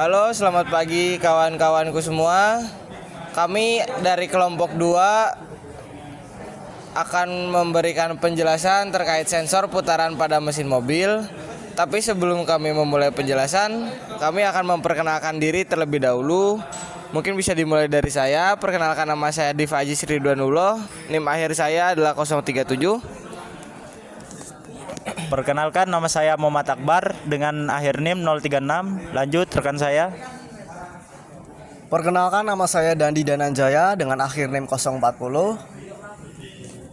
Halo, selamat pagi kawan-kawanku semua. Kami dari kelompok 2 akan memberikan penjelasan terkait sensor putaran pada mesin mobil. Tapi sebelum kami memulai penjelasan, kami akan memperkenalkan diri terlebih dahulu. Mungkin bisa dimulai dari saya. Perkenalkan, nama saya Diva Aji Ridwanullah. NIM akhir saya adalah 037. Perkenalkan, nama saya Muhammad Akbar dengan akhir NIM 036. Lanjut rekan saya. Perkenalkan, nama saya Dandi Dananjaya dengan akhir NIM 040.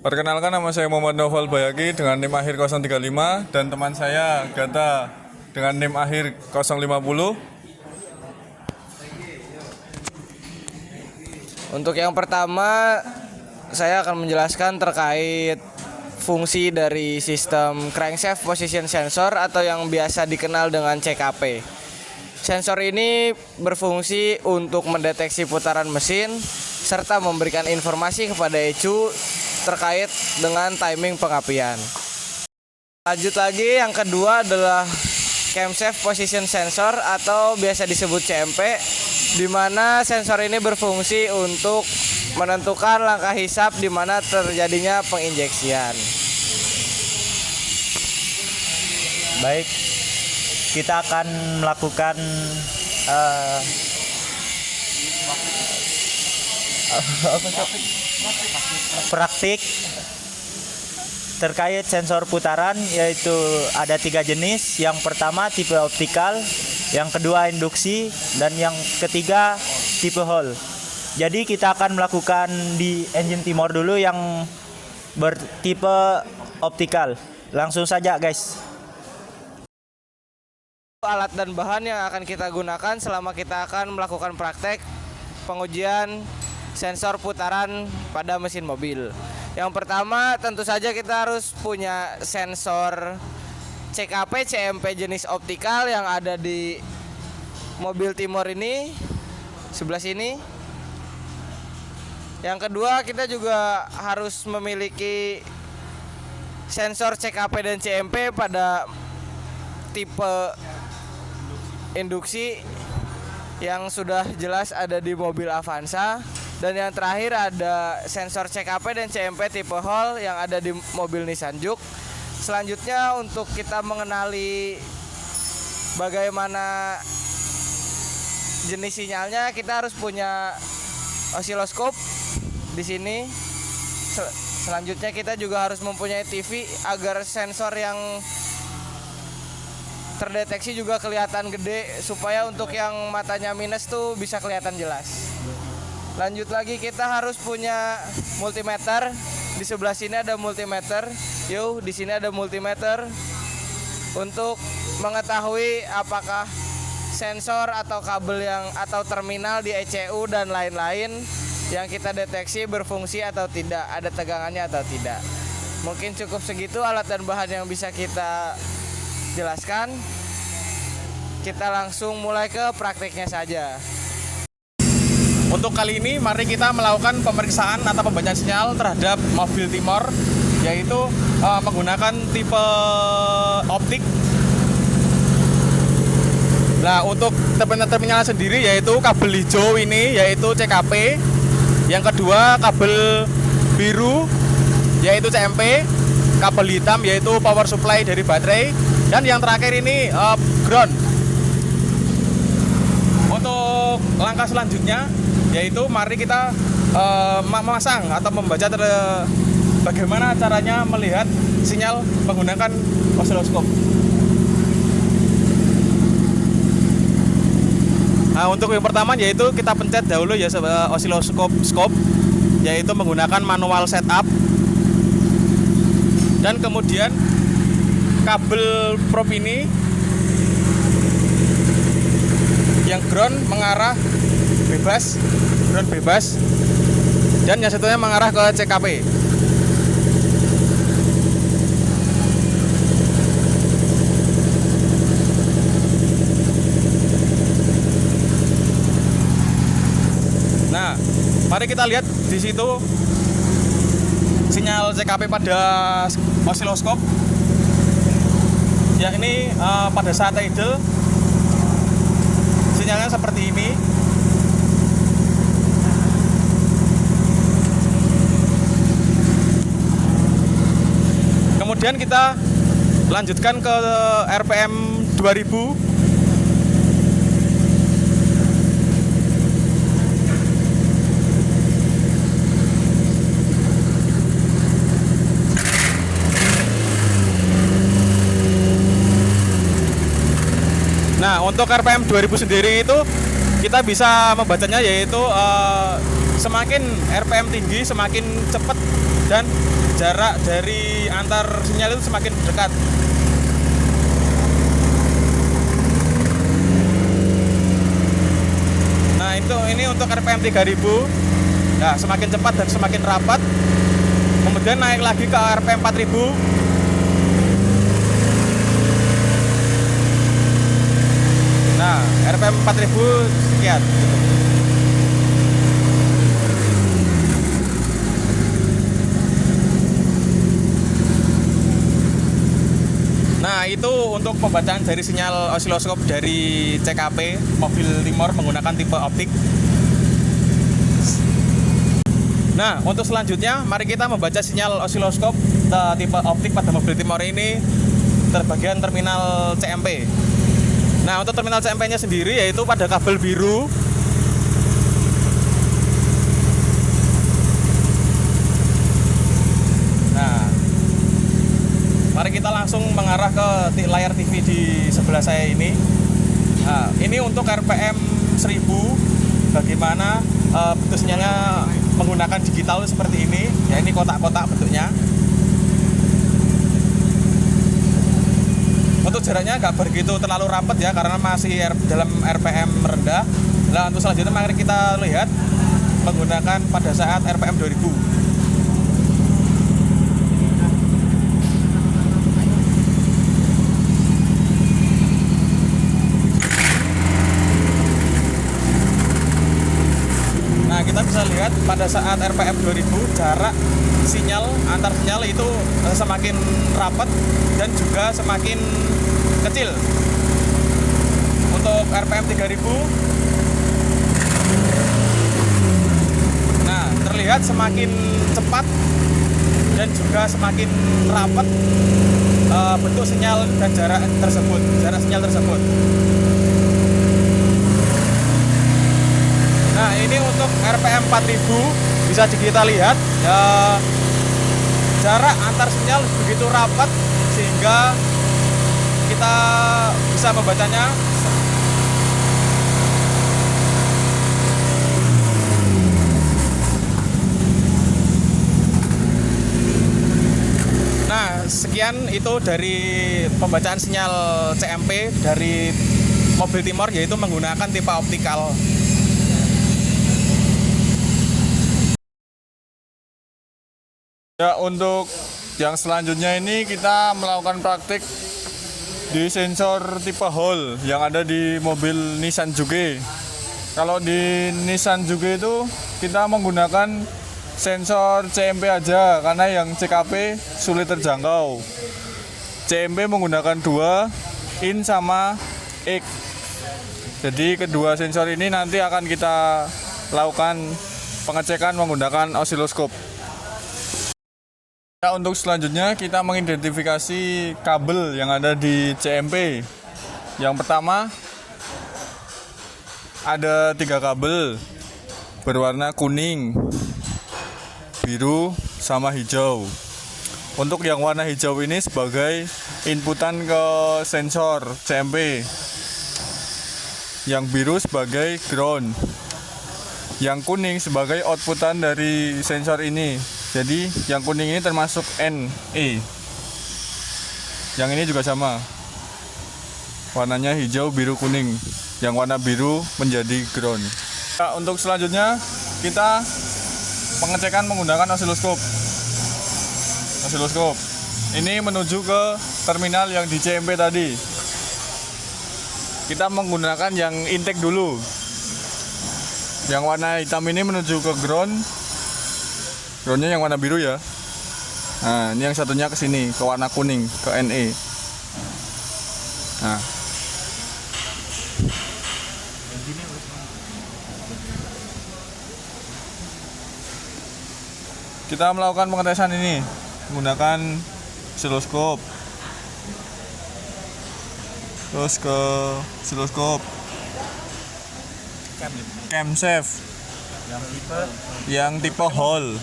Perkenalkan, nama saya Muhammad Noval Bayaki dengan NIM akhir 035 dan teman saya Gata dengan NIM akhir 050. Untuk yang pertama, saya akan menjelaskan terkait fungsi dari sistem crankshaft position sensor atau yang biasa dikenal dengan CKP. Sensor ini berfungsi untuk mendeteksi putaran mesin serta memberikan informasi kepada ECU terkait dengan timing pengapian. Lanjut lagi, yang kedua adalah camshaft position sensor atau biasa disebut CMP, di mana sensor ini berfungsi untuk menentukan langkah hisap di mana terjadinya penginjeksian. Baik, kita akan melakukan praktik terkait sensor putaran, yaitu ada 3 jenis. Yang pertama tipe optikal, yang kedua induksi, dan yang ketiga tipe Hall. Jadi kita akan melakukan di engine timor dulu yang bertipe optikal. Langsung saja guys. Alat dan bahan yang akan kita gunakan selama kita akan melakukan praktek pengujian sensor putaran pada mesin mobil. Yang pertama, tentu saja kita harus punya sensor CKP CMP jenis optikal yang ada di mobil timor ini, sebelah sini. Yang kedua, kita juga harus memiliki sensor CKP dan CMP pada tipe induksi yang sudah jelas ada di mobil Avanza. Dan yang terakhir ada sensor CKP dan CMP tipe Hall yang ada di mobil Nissan Juke. Selanjutnya, untuk kita mengenali bagaimana jenis sinyalnya, kita harus punya osiloskop di sini. Selanjutnya kita juga harus mempunyai TV agar sensor yang terdeteksi juga kelihatan gede, supaya untuk yang matanya minus tuh bisa kelihatan jelas. Lanjut lagi, kita harus punya multimeter. Di sebelah sini ada multimeter. Di sini ada multimeter untuk mengetahui apakah sensor atau kabel atau terminal di ECU dan lain-lain yang kita deteksi berfungsi atau tidak, ada tegangannya atau tidak. Mungkin cukup segitu alat dan bahan yang bisa kita jelaskan. Kita langsung mulai ke praktiknya saja. Untuk kali ini mari kita melakukan pemeriksaan atau pembacaan sinyal terhadap mobil timor, yaitu menggunakan tipe optik. Nah, untuk terminal sendiri yaitu kabel hijau ini yaitu CKP, yang kedua kabel biru yaitu CMP, kabel hitam yaitu power supply dari baterai, dan yang terakhir ini ground. Untuk langkah selanjutnya yaitu mari kita memasang atau membaca bagaimana caranya melihat sinyal menggunakan osiloskop. Nah, untuk yang pertama yaitu kita pencet dahulu ya osiloskop, yaitu menggunakan manual setup. Dan kemudian kabel probe ini yang ground mengarah bebas, ground bebas, dan yang satunya mengarah ke CKP. Nah, mari kita lihat di situ sinyal CKP pada osiloskop. Ya, ini pada saat idle sinyalnya seperti ini. Kemudian kita lanjutkan ke RPM 2000. Nah, untuk RPM 2000 sendiri itu kita bisa membacanya yaitu semakin RPM tinggi semakin cepat dan jarak dari antar sinyal itu semakin dekat. Nah, ini untuk RPM 3000. Nah, semakin cepat dan semakin rapat. Kemudian naik lagi ke RPM 4000. Nah, RPM 4000 sekian. Nah, itu untuk pembacaan dari sinyal osiloskop dari CKP mobil Timor menggunakan tipe optik. Nah, untuk selanjutnya mari kita membaca sinyal osiloskop tipe optik pada mobil Timor ini terbagian terminal CMP. Nah, untuk terminal CMP-nya sendiri yaitu pada kabel biru. Nah, mari kita langsung mengarah ke layar TV di sebelah saya ini. Nah, ini untuk RPM 1000 bagaimana bentuk sinyalnya menggunakan digital seperti ini. Ya, ini kotak-kotak bentuknya. Untuk jaraknya nggak begitu terlalu rapat ya karena masih dalam RPM rendah. Nah, untuk selanjutnya mari kita lihat menggunakan pada saat RPM 2000. Nah, kita bisa lihat pada saat RPM 2000 jarak sinyal antar sinyal itu semakin rapat dan juga semakin kecil. Untuk RPM 3000, nah terlihat semakin cepat dan juga semakin rapat bentuk sinyal dan jarak sinyal tersebut. Nah, ini untuk RPM 4000 bisa kita lihat jarak antar sinyal begitu rapat sehingga kita bisa membacanya. Nah, sekian itu dari pembacaan sinyal CMP dari mobil Timor yaitu menggunakan tipe optikal. Ya, untuk yang selanjutnya ini kita melakukan praktik di sensor tipe Hall yang ada di mobil Nissan Juke. Kalau di Nissan Juke itu kita menggunakan sensor CMP aja karena yang CKP sulit terjangkau. CMP menggunakan 2, in sama X. Jadi kedua sensor ini nanti akan kita lakukan pengecekan menggunakan osiloskop. Ya, untuk selanjutnya kita mengidentifikasi kabel yang ada di CMP. Yang pertama ada 3 kabel berwarna kuning, biru, sama hijau. Untuk yang warna hijau ini sebagai inputan ke sensor CMP. Yang biru sebagai ground. Yang kuning sebagai outputan dari sensor ini. Jadi yang kuning ini termasuk NE. Yang ini juga sama. Warnanya hijau, biru, kuning. Yang warna biru menjadi ground. Nah, untuk selanjutnya kita pengecekan menggunakan osiloskop. Ini menuju ke terminal yang di CMP tadi. Kita menggunakan yang intake dulu. Yang warna hitam ini menuju ke ground. Groundnya yang warna biru ya. Nah, ini yang satunya ke sini, ke warna kuning, ke NE. Nah, Kita melakukan pengetesan ini menggunakan siloskop. Terus ke siloskop camshaft yang tipe Hall.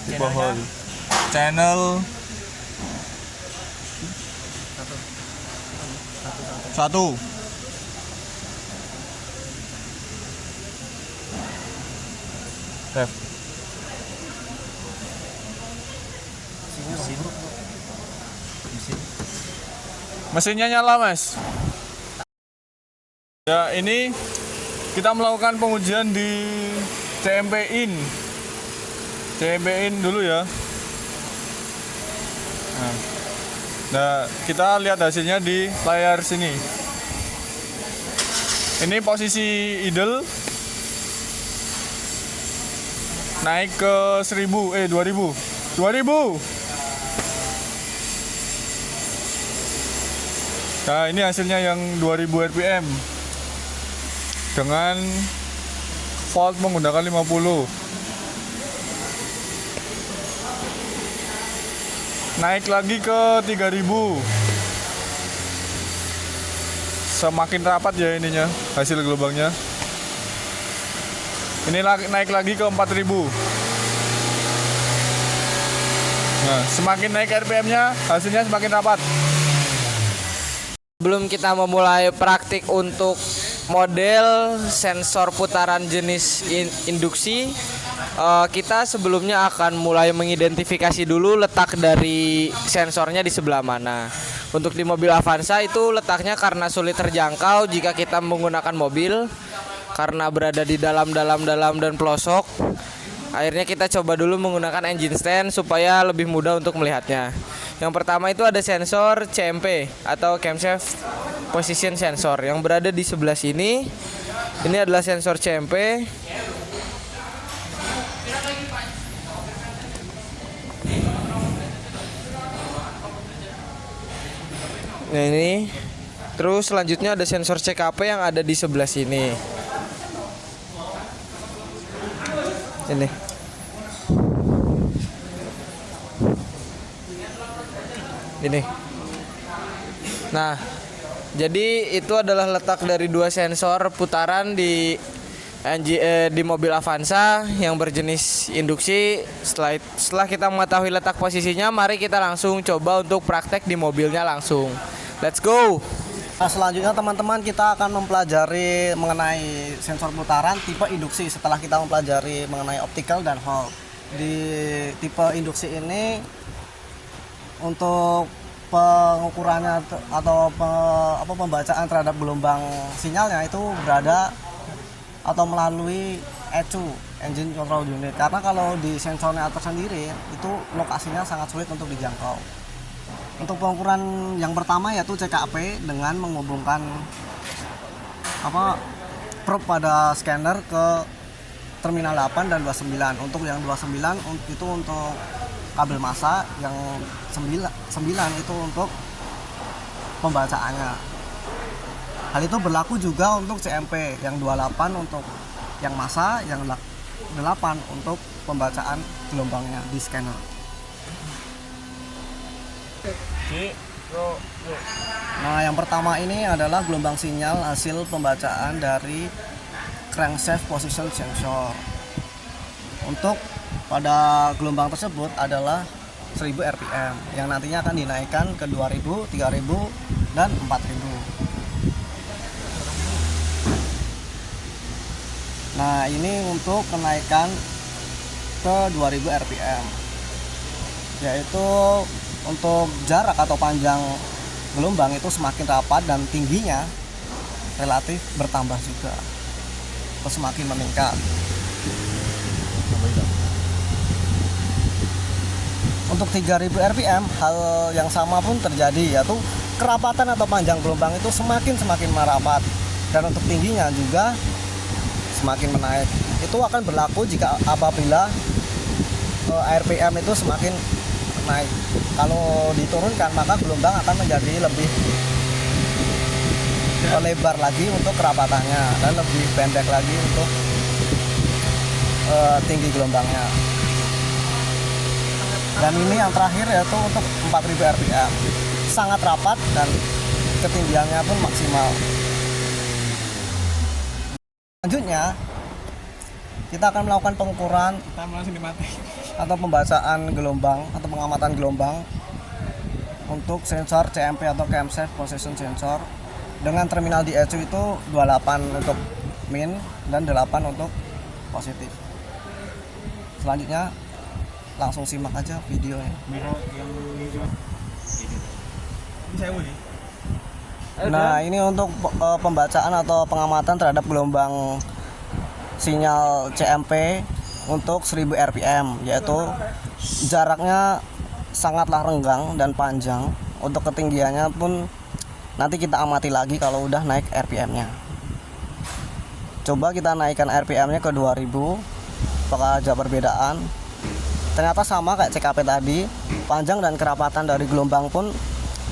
Tipe Hall. Channel 1. Ref. Mesinnya nyala, Mas. Ya, ini kita melakukan pengujian di CMP in. CMP in dulu ya. Nah, kita lihat hasilnya di layar sini. Ini posisi idle. Naik ke 2000. Nah, ini hasilnya yang 2000 rpm dengan volt menggunakan 50. Naik lagi ke 3000. Semakin rapat ya ininya, hasil gelombangnya. Ini naik lagi ke 4000. Nah, semakin naik RPM-nya, hasilnya semakin rapat. Sebelum kita memulai praktik untuk model sensor putaran jenis induksi, kita sebelumnya akan mulai mengidentifikasi dulu letak dari sensornya di sebelah mana. Untuk di mobil Avanza itu letaknya karena sulit terjangkau jika kita menggunakan mobil, karena berada di dalam dan pelosok. Akhirnya kita coba dulu menggunakan engine stand supaya lebih mudah untuk melihatnya. Yang pertama itu ada sensor CMP atau camshaft position sensor yang berada di sebelah sini. Ini adalah sensor CMP. Nah, ini. Terus selanjutnya ada sensor CKP yang ada di sebelah sini. Ini. Ini. Nah, jadi itu adalah letak dari dua sensor putaran di mobil Avanza yang berjenis induksi. Setelah kita mengetahui letak posisinya, mari kita langsung coba untuk praktek di mobilnya langsung. Let's go. Nah, selanjutnya teman-teman kita akan mempelajari mengenai sensor putaran tipe induksi setelah kita mempelajari mengenai optical dan Hall. Di tipe induksi ini untuk pengukurannya atau pembacaan terhadap gelombang sinyalnya itu berada atau melalui ECU, Engine Control Unit. Karena kalau di sensornya tersendiri itu lokasinya sangat sulit untuk dijangkau. Untuk pengukuran yang pertama yaitu CKP dengan menghubungkan probe pada scanner ke terminal 8 dan 29. Untuk yang 29 itu untuk kabel massa, yang 9 itu untuk pembacaannya. Hal itu berlaku juga untuk CMP, yang 28 untuk yang massa, yang 8 untuk pembacaan gelombangnya di scanner. Nah, yang pertama ini adalah gelombang sinyal hasil pembacaan dari crankshaft position sensor. Untuk pada gelombang tersebut adalah 1000 rpm yang nantinya akan dinaikkan ke 2000, 3000 dan 4000. Nah, ini untuk kenaikan ke 2000 rpm, yaitu untuk jarak atau panjang gelombang itu semakin rapat dan tingginya relatif bertambah juga atau semakin meningkat. Untuk 3000 rpm hal yang sama pun terjadi, yaitu kerapatan atau panjang gelombang itu semakin merapat dan untuk tingginya juga semakin menaik. Itu akan berlaku jika apabila RPM itu semakin naik. Kalau diturunkan maka gelombang akan menjadi lebih lebar lagi untuk kerapatannya dan lebih pendek lagi untuk tinggi gelombangnya. Dan ini yang terakhir yaitu untuk 4000 rpm, sangat rapat dan ketinggiannya pun maksimal. Selanjutnya kita akan melakukan pengukuran atau pembacaan gelombang atau pengamatan gelombang untuk sensor CMP atau Camshaft Position Sensor dengan terminal di ECU itu 28 untuk min dan 8 untuk positif. Selanjutnya langsung simak aja videonya. Nah, ini untuk pembacaan atau pengamatan terhadap gelombang sinyal CMP untuk 1000 rpm, yaitu jaraknya sangatlah renggang dan panjang. Untuk ketinggiannya pun nanti kita amati lagi kalau udah naik rpm-nya. Coba kita naikkan rpm-nya ke 2000, apakah ada perbedaan? Ternyata sama kayak CKP tadi, panjang dan kerapatan dari gelombang pun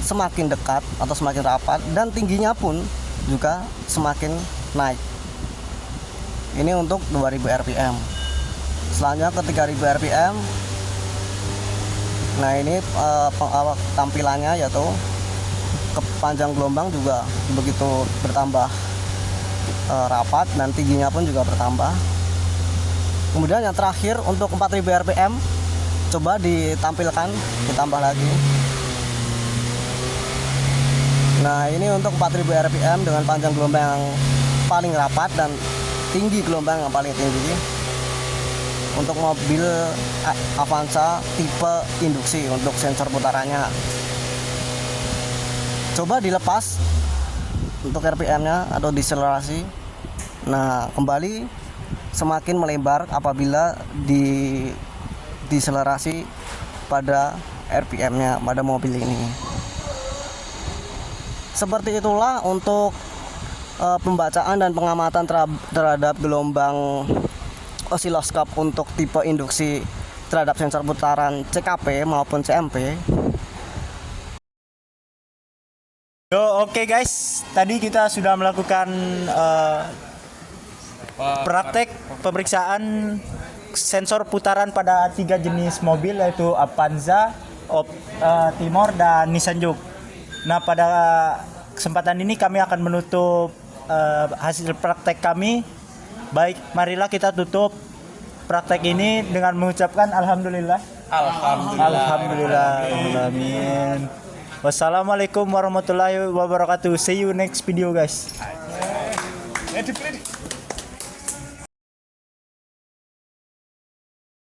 semakin dekat atau semakin rapat, dan tingginya pun juga semakin naik. Ini untuk 2000 rpm. Selanjutnya ke 3000 rpm. Nah, ini tampilannya yaitu kepanjang gelombang juga begitu bertambah rapat dan tingginya pun juga bertambah. Kemudian yang terakhir untuk 4000 rpm, coba ditampilkan, ditambah lagi. Nah, ini untuk 4000 rpm dengan panjang gelombang yang paling rapat dan tinggi gelombang yang paling tinggi untuk mobil Avanza tipe induksi untuk sensor putarannya. Coba dilepas untuk rpm-nya atau deselerasi. Nah, kembali semakin melebar apabila deselerasi pada rpm-nya pada mobil ini. Seperti itulah untuk pembacaan dan pengamatan terhadap gelombang osiloskop untuk tipe induksi terhadap sensor putaran CKP maupun CMP. Oke guys, tadi kita sudah melakukan praktek pemeriksaan sensor putaran pada 3 jenis mobil, yaitu Avanza, Timor, dan Nissan Juke. Nah, pada kesempatan ini kami akan menutup hasil praktek kami. Baik, marilah kita tutup praktek ini dengan mengucapkan alhamdulillah. Alhamdulillah. Amin. Wassalamualaikum warahmatullahi wabarakatuh. See you next video guys.